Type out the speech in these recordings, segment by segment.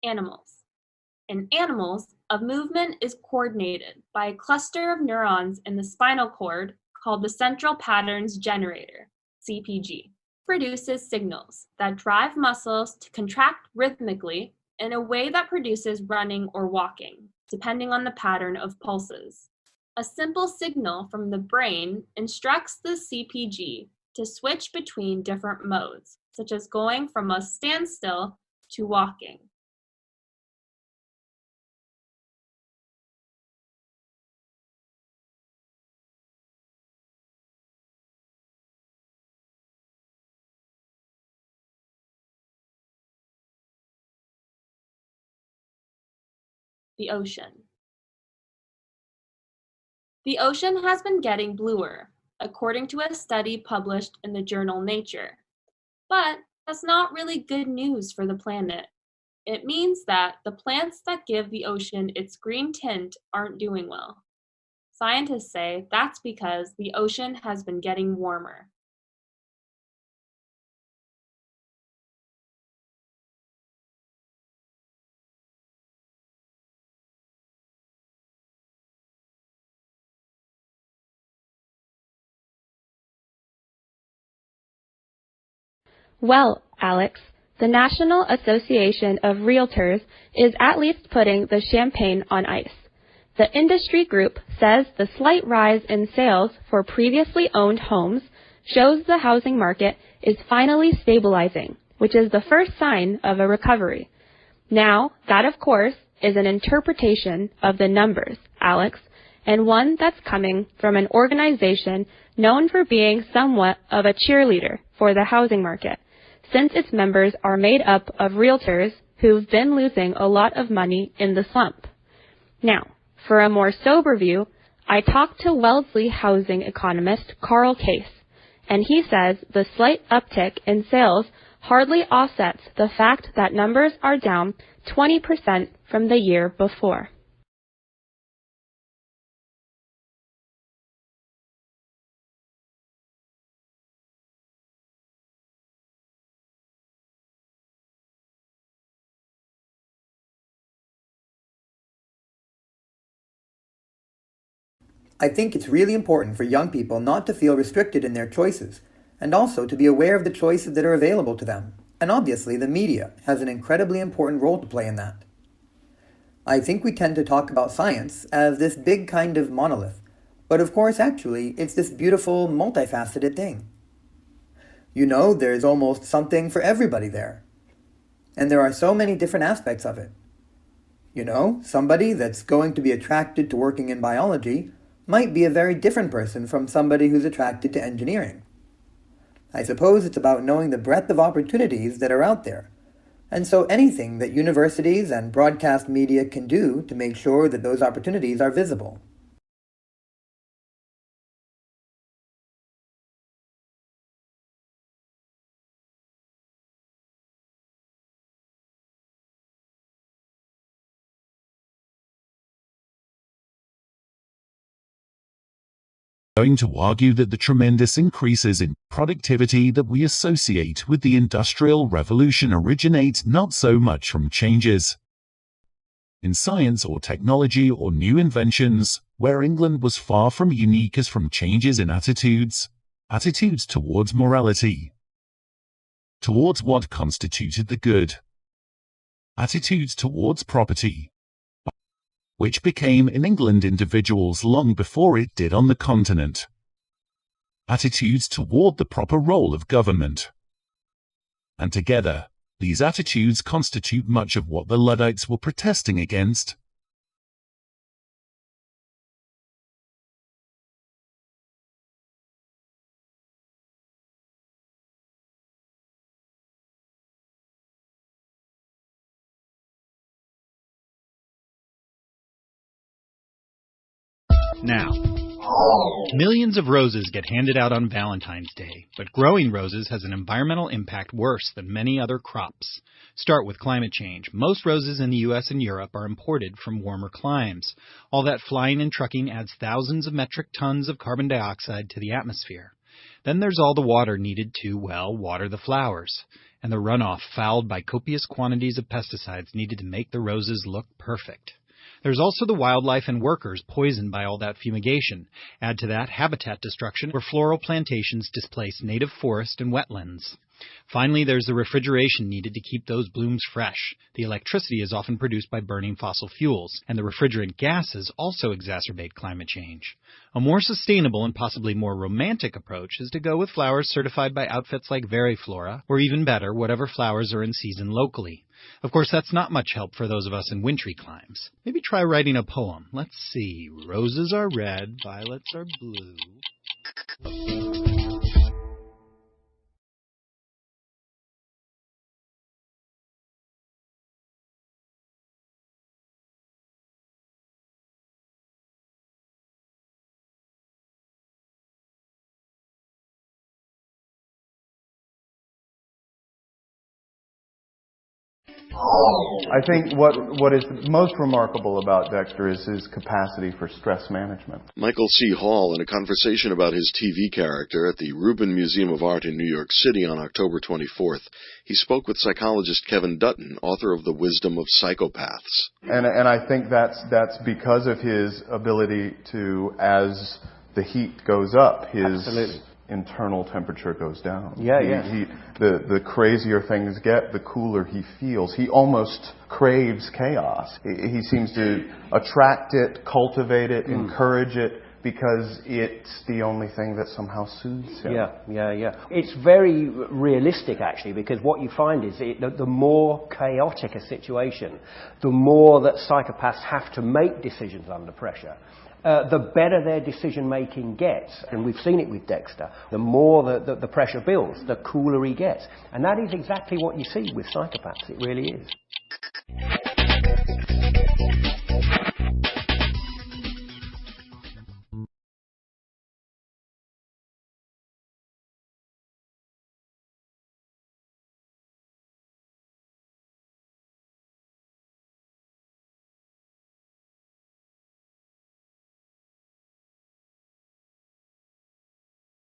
animals. In animals, a movement is coordinated by a cluster of neurons in the spinal cord called the central patterns generator, CPG. Produces signals that drive muscles to contract rhythmically in a way that produces running or walking, depending on the pattern of pulses. A simple signal from the brain instructs the CPG to switch between different modes, such as going from a standstill to walking. The ocean. The ocean has been getting bluer, according to a study published in the journal Nature. But that's not really good news for the planet. It means that the plants that give the ocean its green tint aren't doing well. Scientists say that's because the ocean has been getting warmer. Well, Alex, the National Association of Realtors is at least putting the champagne on ice. The industry group says the slight rise in sales for previously owned homes shows the housing market is finally stabilizing, which is the first sign of a recovery. Now, that of course is an interpretation of the numbers, Alex, and one that's coming from an organization known for being somewhat of a cheerleader for the housing market, since its members are made up of realtors who've been losing a lot of money in the slump. Now, for a more sober view, I talked to Wellesley housing economist Carl Case, and he says the slight uptick in sales hardly offsets the fact that numbers are down 20% from the year before. I think it's really important for young people not to feel restricted in their choices, and also to be aware of the choices that are available to them. And obviously, the media has an incredibly important role to play in that. I think we tend to talk about science as this big kind of monolith, but of course, actually, it's this beautiful, multifaceted thing. You know, there's almost something for everybody there. And there are so many different aspects of it. You know, somebody that's going to be attracted to working in biology might be a very different person from somebody who's attracted to engineering. I suppose it's about knowing the breadth of opportunities that are out there, and so anything that universities and broadcast media can do to make sure that those opportunities are visible. Going to argue that the tremendous increases in productivity that we associate with the Industrial Revolution originate not so much from changes in science or technology or new inventions, where England was far from unique, as from changes in attitudes towards morality, towards what constituted the good, attitudes towards property, which became in England individuals long before it did on the continent. Attitudes toward the proper role of government. And together, these attitudes constitute much of what the Luddites were protesting against. Now, millions of roses get handed out on Valentine's Day, but growing roses has an environmental impact worse than many other crops. Start with climate change. Most roses in the US and Europe are imported from warmer climes. All that flying and trucking adds thousands of metric tons of carbon dioxide to the atmosphere. Then there's all the water needed to, well, water the flowers. and the runoff fouled by copious quantities of pesticides needed to make the roses look perfect. There's also the wildlife and workers poisoned by all that fumigation. Add to that habitat destruction where floral plantations displace native forest and wetlands. Finally, there's the refrigeration needed to keep those blooms fresh. The electricity is often produced by burning fossil fuels, and the refrigerant gases also exacerbate climate change. A more sustainable and possibly more romantic approach is to go with flowers certified by outfits like Veriflora, or even better, whatever flowers are in season locally. Of course, that's not much help for those of us in wintry climes. Maybe try writing a poem. Let's see. Roses are red, violets are blue. I think what is most remarkable about Dexter is his capacity for stress management. Michael C. Hall, in a conversation about his TV character at the Rubin Museum of Art in New York City on October 24th, he spoke with psychologist Kevin Dutton, author of The Wisdom of Psychopaths. And I think that's because of his ability to, as the heat goes up, his Absolutely. internal temperature goes down. The crazier things get, the cooler he feels. He almost craves chaos. He seems to attract it, cultivate it, encourage it, because it's the only thing that somehow soothes him. It's very realistic, actually, because what you find is the more chaotic a situation, the more that psychopaths have to make decisions under pressure. The better their decision-making gets. And we've seen it with Dexter. The more the pressure builds, the cooler he gets. And that is exactly what you see with psychopaths. It really is.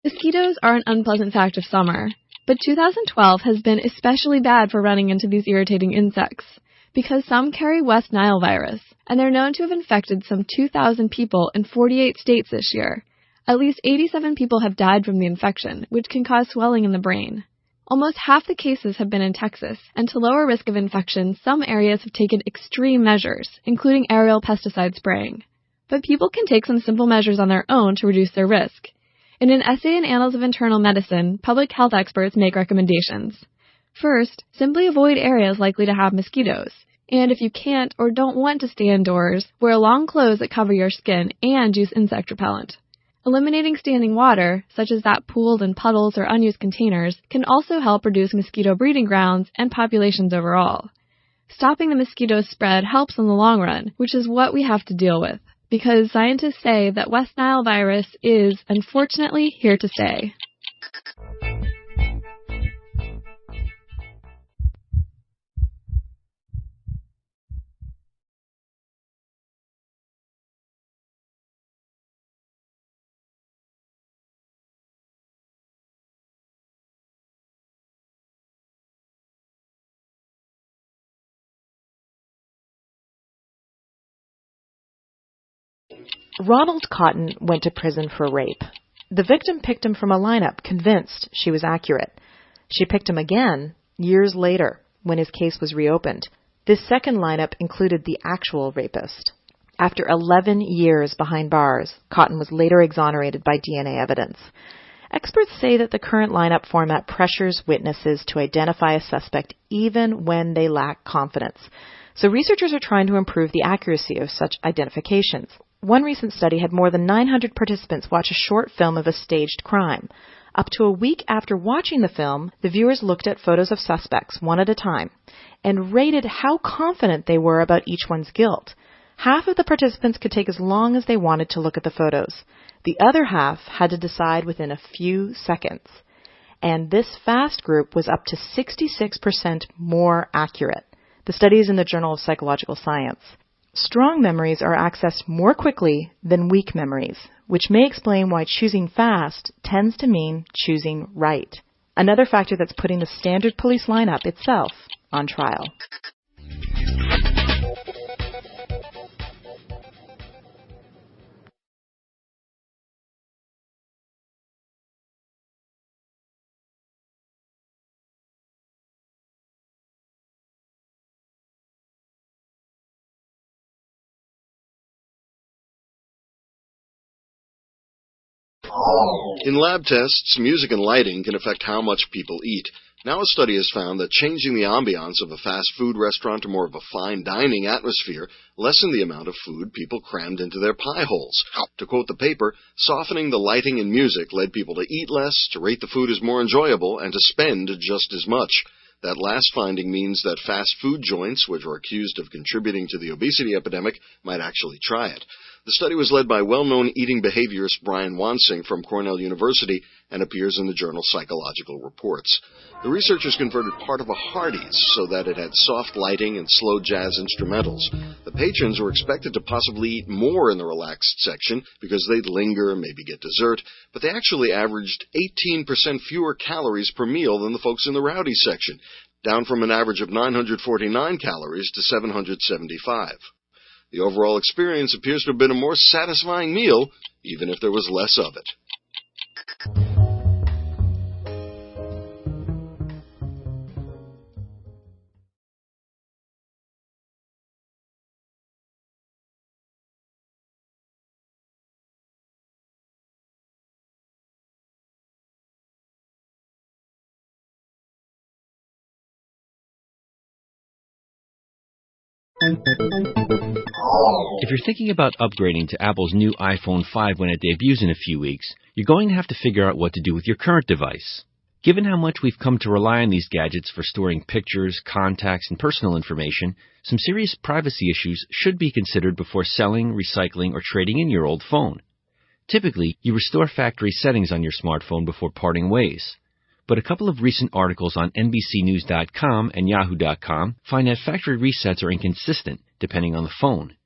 Mosquitoes are an unpleasant fact of summer, but 2012 has been especially bad for running into these irritating insects, because some carry West Nile virus, and they're known to have infected some 2,000 people in 48 states this year. At least 87 people have died from the infection, which can cause swelling in the brain. Almost half the cases have been in Texas, and to lower risk of infection, some areas have taken extreme measures, including aerial pesticide spraying. But people can take some simple measures on their own to reduce their risk. In an essay in Annals of Internal Medicine, public health experts make recommendations. First, simply avoid areas likely to have mosquitoes. And if you can't or don't want to stay indoors, wear long clothes that cover your skin and use insect repellent. Eliminating standing water, such as that pooled in puddles or unused containers, can also help reduce mosquito breeding grounds and populations overall. Stopping the mosquito spread helps in the long run, which is what we have to deal with, because scientists say that West Nile virus is, unfortunately, here to stay. Ronald Cotton went to prison for rape. The victim picked him from a lineup, convinced she was accurate. She picked him again years later, when his case was reopened. This second lineup included the actual rapist. After 11 years behind bars, Cotton was later exonerated by DNA evidence. Experts say that the current lineup format pressures witnesses to identify a suspect even when they lack confidence. So researchers are trying to improve the accuracy of such identifications. One recent study had more than 900 participants watch a short film of a staged crime. Up to a week after watching the film, the viewers looked at photos of suspects one at a time and rated how confident they were about each one's guilt. Half of the participants could take as long as they wanted to look at the photos. The other half had to decide within a few seconds. And this fast group was up to 66% more accurate. The study is in the Journal of Psychological Science. Strong memories are accessed more quickly than weak memories, which may explain why choosing fast tends to mean choosing right. another factor that's putting the standard police lineup itself on trial. In lab tests, music and lighting can affect how much people eat. Now a study has found that changing the ambiance of a fast food restaurant to more of a fine dining atmosphere lessened the amount of food people crammed into their pie holes. To quote the paper, softening the lighting and music led people to eat less, to rate the food as more enjoyable, and to spend just as much. That last finding means that fast food joints, which are accused of contributing to the obesity epidemic, might actually try it. The study was led by well-known eating behaviorist Brian Wansing from Cornell University and appears in the journal Psychological Reports. The researchers converted part of a Hardee's so that it had soft lighting and slow jazz instrumentals. The patrons were expected to possibly eat more in the relaxed section because they'd linger and maybe get dessert, but they actually averaged 18% fewer calories per meal than the folks in the rowdy section, down from an average of 949 calories to 775. The overall experience appears to have been a more satisfying meal, even if there was less of it. If you're thinking about upgrading to Apple's new iPhone 5 when it debuts in a few weeks, you're going to have to figure out what to do with your current device. Given how much we've come to rely on these gadgets for storing pictures, contacts, and personal information, some serious privacy issues should be considered before selling, recycling, or trading in your old phone. Typically, you restore factory settings on your smartphone before parting ways. But a couple of recent articles on NBCnews.com and Yahoo.com find that factory resets are inconsistent depending on the phone.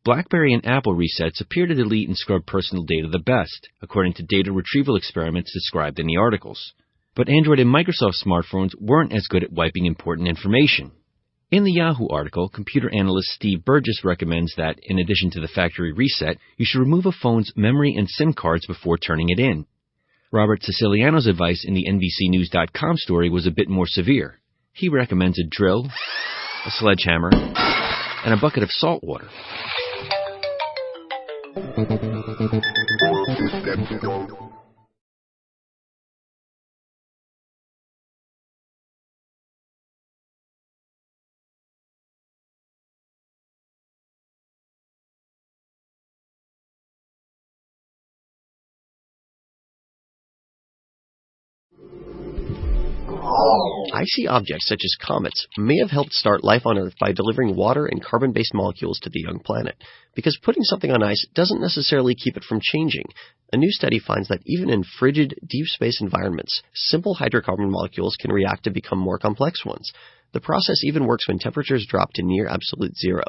BlackBerry and Apple resets appear to delete and scrub personal data the best, according to data retrieval experiments described in the articles. But Android and Microsoft smartphones weren't as good at wiping important information. In the Yahoo article, computer analyst Steve Burgess recommends that, in addition to the factory reset, you should remove a phone's memory and SIM cards before turning it in. Robert Siciliano's advice in the NBCnews.com story was a bit more severe. He recommends a drill, a sledgehammer, and a bucket of salt water. Icy objects such as comets may have helped start life on Earth by delivering water and carbon-based molecules to the young planet, because putting something on ice doesn't necessarily keep it from changing. A new study finds that even in frigid, deep space environments, simple hydrocarbon molecules can react to become more complex ones. The process even works when temperatures drop to near absolute zero.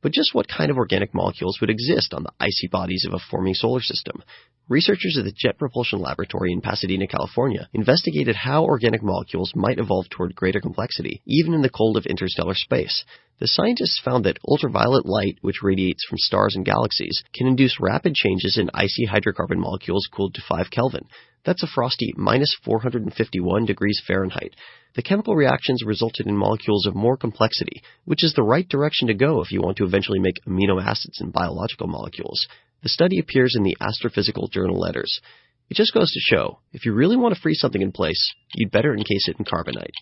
But just what kind of organic molecules would exist on the icy bodies of a forming solar system? Researchers at the Jet Propulsion Laboratory in Pasadena, California, investigated how organic molecules might evolve toward greater complexity, even in the cold of interstellar space. The scientists found that ultraviolet light, which radiates from stars and galaxies, can induce rapid changes in icy hydrocarbon molecules cooled to 5 Kelvin. That's a frosty minus 451 degrees Fahrenheit. The chemical reactions resulted in molecules of more complexity, which is the right direction to go if you want to eventually make amino acids and biological molecules. The study appears in the Astrophysical Journal Letters. It just goes to show, if you really want to freeze something in place, you'd better encase it in carbonite.